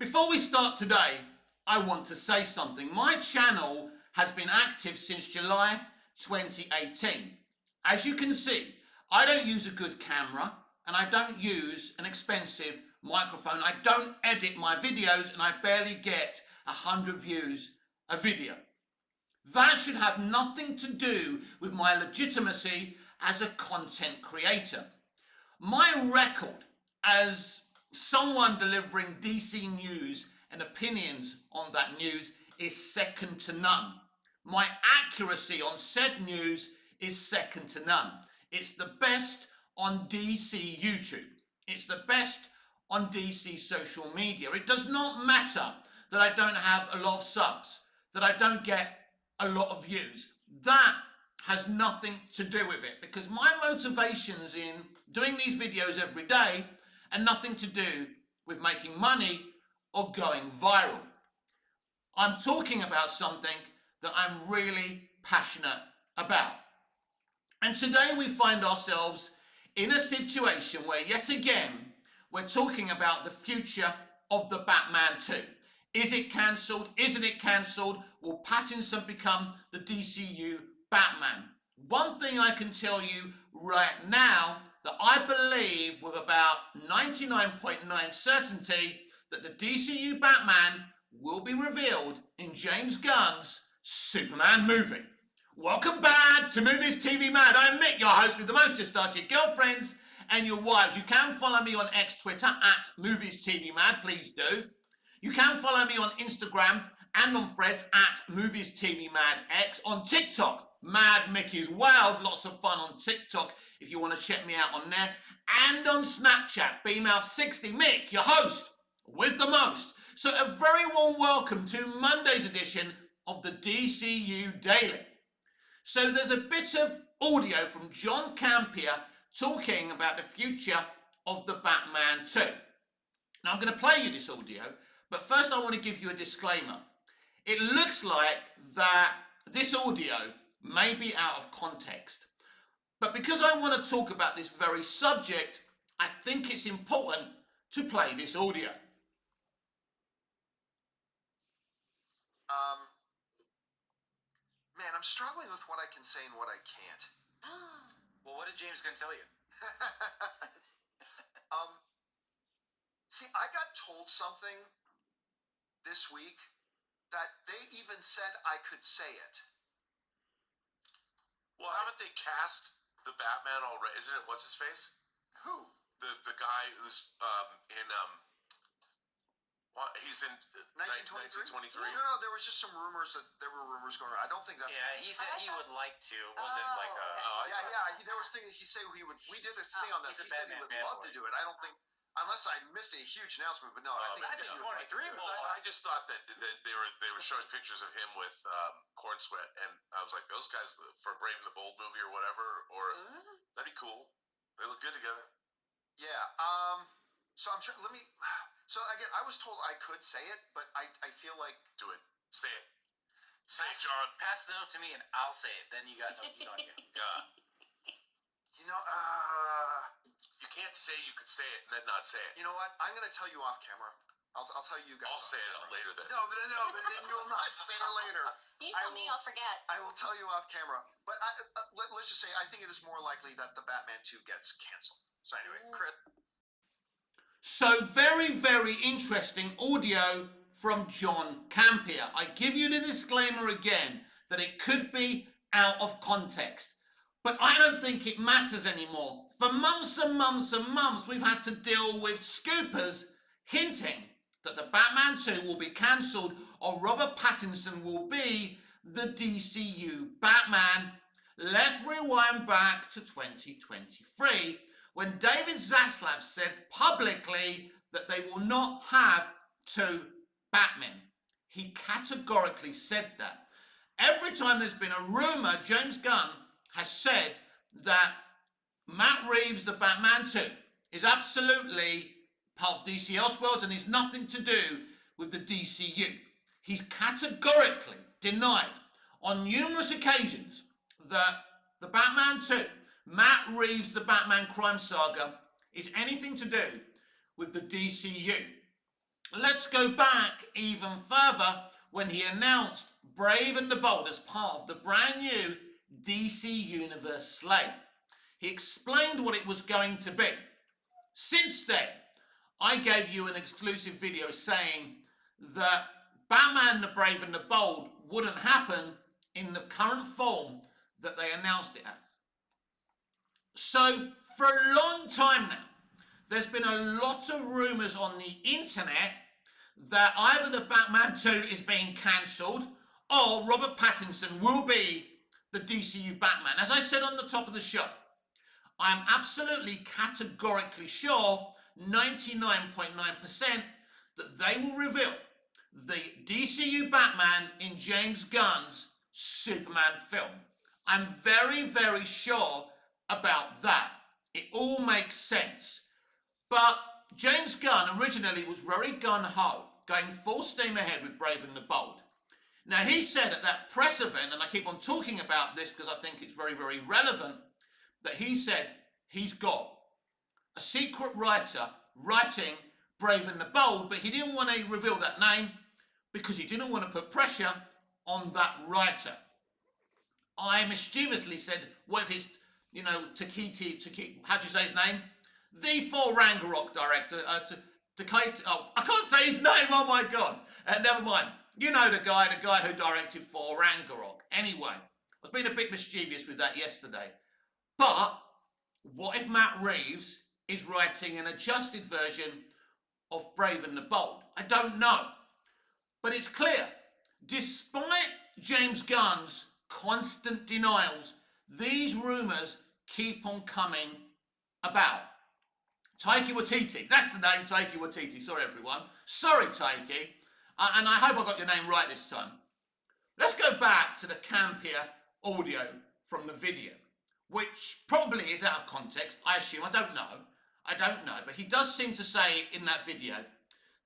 Before we start today, I want to say something. My channel has been active since July 2018. As you can see, I don't use a good camera and I don't use an expensive microphone. I don't edit my videos and I barely get 100 views a video. That should have nothing to do with my legitimacy as a content creator. My record as someone delivering DC news and opinions on that news is second to none. My accuracy on said news is second to none. It's the best on DC YouTube. It's the best on DC social media. It does not matter that I don't have a lot of subs, that I don't get a lot of views. That has nothing to do with it because my motivations in doing these videos every day are nothing to do with making money or going viral. I'm talking about something that I'm really passionate about. And today we find ourselves in a situation where yet again we're talking about the future of the Batman 2. Is it cancelled? Isn't it cancelled? Will Pattinson become the DCU Batman? One thing I can tell you right now that I believe with about 99.9% certainty that the DCU Batman will be revealed in James Gunn's Superman movie. Welcome back to Movies TV Mad. I'm Mick, your host with the most to start your girlfriends and your wives. You can follow me on X Twitter at Movies TV Mad, please do. You can follow me on Instagram and on Threads at Movies TV Mad X. On TikTok, Mad Mickey's Wild. Lots of fun on TikTok if you want to check me out on there. And on Snapchat, BMouth60 Mick, your host with the most. So a very warm welcome to Monday's edition of the DCU Daily. So there's a bit of audio from John Campea talking about the future of the Batman 2. Now I'm going to play you this audio, but first I want to give you a disclaimer. It looks like that this audio may be out of context, but because I want to talk about this very subject, I think it's important to play this audio. Man, I'm struggling with what I can say and what I can't. Well, what did James Gunn tell you? See, I got told something this week that they even said I could say it. Well, haven't they cast the Batman already? Isn't it what's his face? Who? The guy who's he's in 1923? 1923. No, there was just some rumors there were rumors going around. I don't think that's. Yeah, he said he would like to. Was it like a? There was things he said he would. We did this thing on that. He's He a said he Batman would love fanboy. to do it. I don't think, unless I missed a huge announcement, but no, I think he would like to do it. Well, I just thought that they were showing pictures of him with Corn Sweat, and I was like, those guys for Brave and the Bold movie or whatever, or that'd be cool. They look good together. Yeah. So I'm sure. So again, I was told I could say it, but I feel like. Do it. Say it. Say it, John. Pass the note to me and I'll say it. Then you got no heat on you. Yeah. You know. You can't say you could say it and then not say it. You know what? I'm gonna tell you off camera. I'll tell you guys. I'll say it later then. No, but then you will not say it later. You tell me, I'll forget. I will tell you off camera. But let's just say I think it is more likely that the Batman 2 gets canceled. So anyway, Chris. So very, very interesting audio from John Campea. I give you the disclaimer again that it could be out of context, but I don't think it matters anymore. For months and months and months, we've had to deal with scoopers hinting that the Batman 2 will be cancelled or Robert Pattinson will be the DCU Batman. Let's rewind back to 2023 when David Zaslav said publicly that they will not have two Batmen. He categorically said that. Every time there's been a rumour, James Gunn has said that Matt Reeves, the Batman 2, is absolutely part of DC Elseworlds and is nothing to do with the DCU. He's categorically denied on numerous occasions that the Batman 2, Matt Reeves, the Batman crime saga, is anything to do with the DCU. let's go back even further when he announced Brave and the Bold as part of the brand new DC Universe slate. He explained what it was going to be. Since then, I gave you an exclusive video saying that Batman the Brave and the Bold wouldn't happen in the current form that they announced it as. So, for a long time now, there's been a lot of rumours on the internet that either the Batman 2 is being cancelled or Robert Pattinson will be the DCU Batman. As I said on the top of the show, I'm absolutely categorically sure, 99.9%, that they will reveal the DCU Batman in James Gunn's Superman film. I'm very, very sure about that. It all makes sense. But James Gunn originally was very gun-ho, going full steam ahead with Brave and the Bold. Now, he said at that press event, and I keep on talking about this because I think it's very, very relevant, that he said he's got a secret writer writing Brave and the Bold, but he didn't want to reveal that name because he didn't want to put pressure on that writer. I mischievously said, what if it's, how do you say his name? The Thor Ragnarok director, I can't say his name, oh my God. Never mind. You know the guy who directed Thor Ragnarok. Anyway, I was being a bit mischievous with that yesterday. But what if Matt Reeves is writing an adjusted version of Brave and the Bold? I don't know. But it's clear, despite James Gunn's constant denials, these rumours keep on coming about. Taika Waititi, that's the name, Taika Waititi. Sorry, everyone. Sorry, Taika. And I hope I got your name right this time. Let's go back to the campea audio from the video, which probably is out of context, I assume. I don't know. But he does seem to say in that video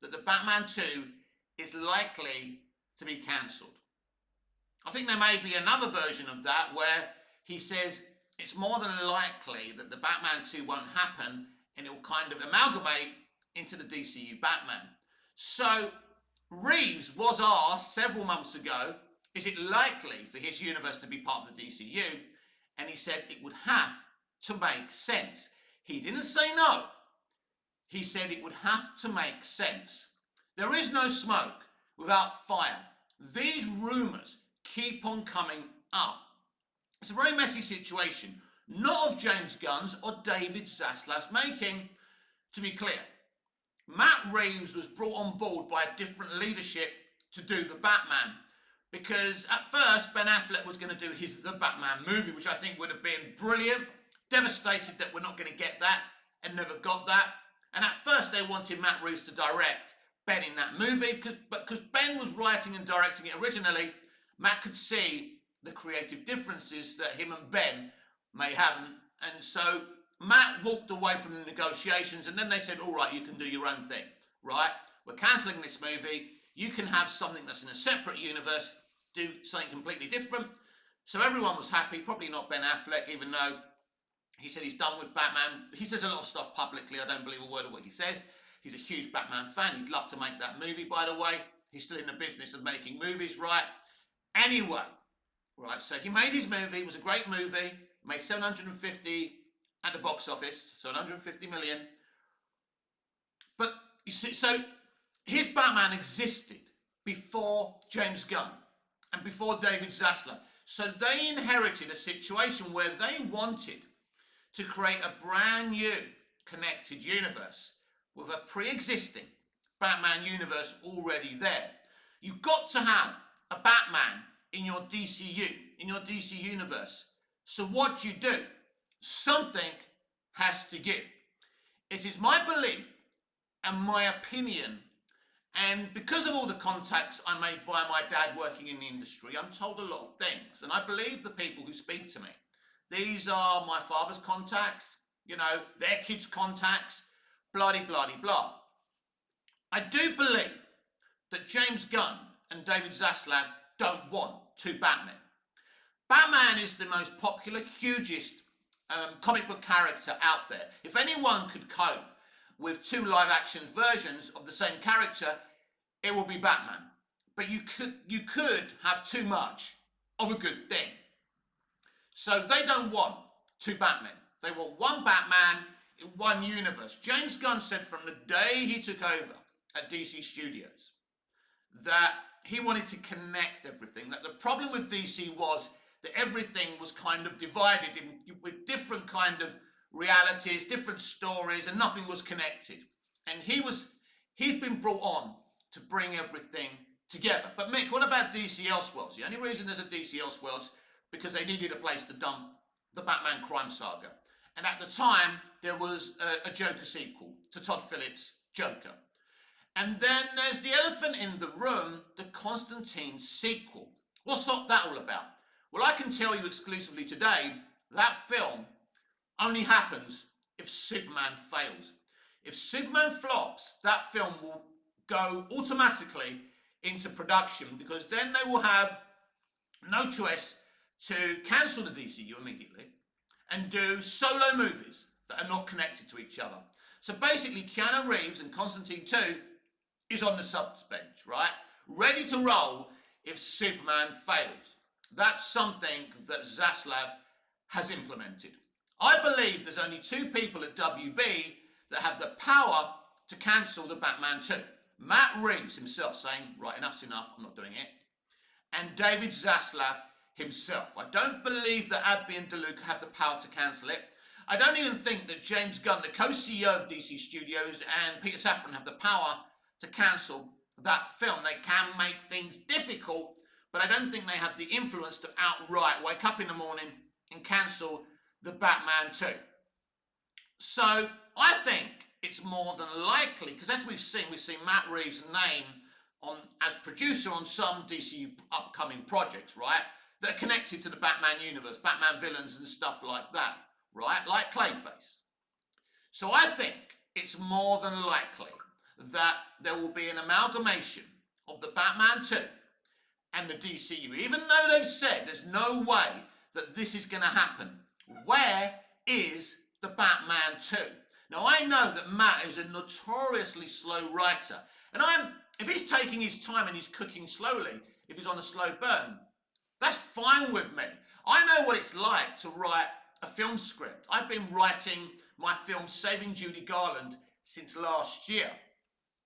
that the Batman 2 is likely to be cancelled. I think there may be another version of that where he says it's more than likely that the Batman 2 won't happen and it will kind of amalgamate into the DCU Batman. So Reeves was asked several months ago, is it likely for his universe to be part of the DCU? And he said it would have to make sense. He didn't say no. He said it would have to make sense. There is no smoke without fire. These rumours keep on coming up. It's a very messy situation, not of James Gunn's or David Zaslav's making. To be clear, Matt Reeves was brought on board by a different leadership to do the Batman, because at first Ben Affleck was going to do the Batman movie, which I think would have been brilliant. Devastated that we're not going to get that and never got that. And at first they wanted Matt Reeves to direct Ben in that movie, because Ben was writing and directing it originally. Matt could see the creative differences that him and Ben may have, and so Matt walked away from the negotiations, and then they said, all right, you can do your own thing, right? We're cancelling this movie. You can have something that's in a separate universe, do something completely different. So everyone was happy, probably not Ben Affleck, even though he said he's done with Batman. He says a lot of stuff publicly. I don't believe a word of what he says. He's a huge Batman fan. He'd love to make that movie, by the way. He's still in the business of making movies, right? Anyway, right, so he made his movie. It was a great movie. Made 750 at the box office, so 150 million. But you see, so his Batman existed before James Gunn and before David Zaslav. So they inherited a situation where they wanted to create a brand new connected universe with a pre-existing Batman universe already there. You've got to have a Batman in your DCU, in your DC universe. So what do? Something has to give. It is my belief and my opinion, and because of all the contacts I made via my dad working in the industry, I'm told a lot of things, and I believe the people who speak to me. These are my father's contacts, their kids' contacts, blah-de-blah-de-blah. I do believe that James Gunn and David Zaslav don't want two Batmen. Batman is the most popular, hugest comic book character out there. If anyone could cope with 2 live action versions of the same character, it will be Batman. But you could have too much of a good thing. So they don't want 2 Batmen. They want 1 Batman in 1 universe. James Gunn said from the day he took over at DC Studios that he wanted to connect everything. That the problem with DC was that everything was kind of divided with different kind of realities, different stories, and nothing was connected. And he'd been brought on to bring everything together. But Mick, what about DC Elseworlds? The only reason there's a DC Elseworlds because they needed a place to dump the Batman crime saga. And at the time, there was a Joker sequel to Todd Phillips' Joker. And then there's the elephant in the room, the Constantine sequel. What's that all about? Well, I can tell you exclusively today, that film only happens if Superman fails. If Superman flops, that film will go automatically into production because then they will have no choice to cancel the DCU immediately and do solo movies that are not connected to each other. So basically, Keanu Reeves and Constantine 2 is on the subs bench, right? Ready to roll if Superman fails. That's something that Zaslav has implemented. I believe there's only 2 people at WB that have the power to cancel the Batman 2. Matt Reeves himself saying, right, enough's enough, I'm not doing it. And David Zaslav himself. I don't believe that Abby and DeLuca have the power to cancel it. I don't even think that James Gunn, the co-CEO of DC Studios, and Peter Safran have the power to cancel that film. They can make things difficult, but I don't think they have the influence to outright wake up in the morning and cancel the Batman 2. So I think it's more than likely, because as we've seen Matt Reeves' name as producer on some DC upcoming projects, right, that are connected to the Batman universe, Batman villains and stuff like that, right, like Clayface. So I think it's more than likely that there will be an amalgamation of the Batman 2 and the DCU, even though they've said there's no way that this is going to happen. Where is the Batman 2? Now, I know that Matt is a notoriously slow writer, and if he's taking his time and he's cooking slowly, if he's on a slow burn, that's fine with me. I know what it's like to write a film script. I've been writing my film Saving Judy Garland since last year.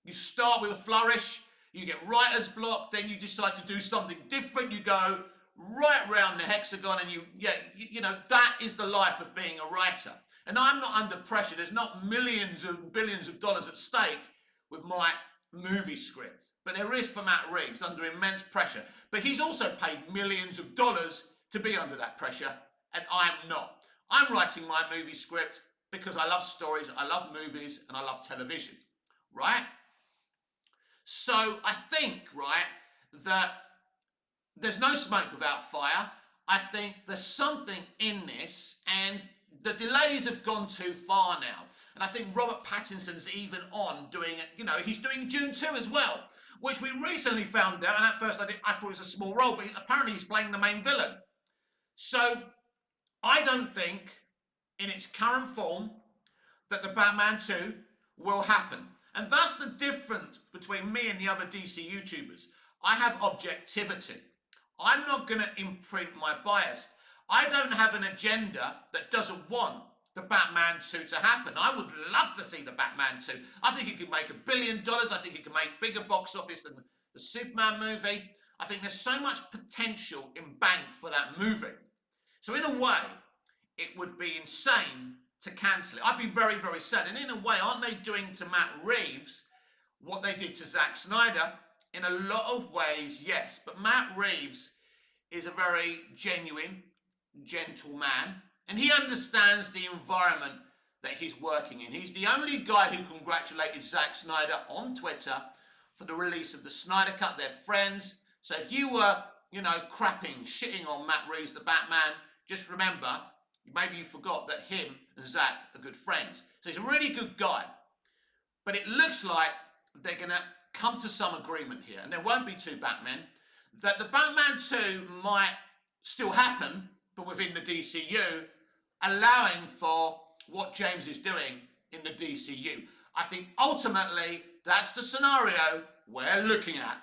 You start with a flourish, you get writer's block, then you decide to do something different, you go right round the hexagon, and you know, that is the life of being a writer. And I'm not under pressure. There's not millions and billions of dollars at stake with my movie script. But there is for Matt Reeves, under immense pressure. But he's also paid millions of dollars to be under that pressure, and I'm not. I'm writing my movie script because I love stories, I love movies, and I love television, right? So I think, right, that there's no smoke without fire. I think there's something in this, and the delays have gone too far now. And I think Robert Pattinson's even on doing it, you know, he's doing June 2 as well, which we recently found out, and at first I thought it was a small role, but apparently he's playing the main villain. So I don't think, in its current form, that the Batman 2 will happen. And that's the difference between me and the other DC YouTubers. I have objectivity. I'm not going to imprint my bias. I don't have an agenda that doesn't want the Batman 2 to happen. I would love to see the Batman 2. I think it could make $1 billion. I think it could make bigger box office than the Superman movie. I think there's so much potential in bank for that movie. So in a way, it would be insane to cancel it. I'd be very, very sad. And in a way, aren't they doing to Matt Reeves what they did to Zack Snyder? In a lot of ways, yes. But Matt Reeves is a very genuine, gentle man, and he understands the environment that he's working in. He's the only guy who congratulated Zack Snyder on Twitter for the release of the Snyder Cut. They're friends. So if you were, you know, shitting on Matt Reeves, the Batman, just remember, maybe you forgot that him and Zack are good friends. So he's a really good guy. But it looks like they're going to come to some agreement here, and there won't be 2 Batmen, that the Batman 2 might still happen, but within the DCU, allowing for what James is doing in the DCU. I think ultimately that's the scenario we're looking at.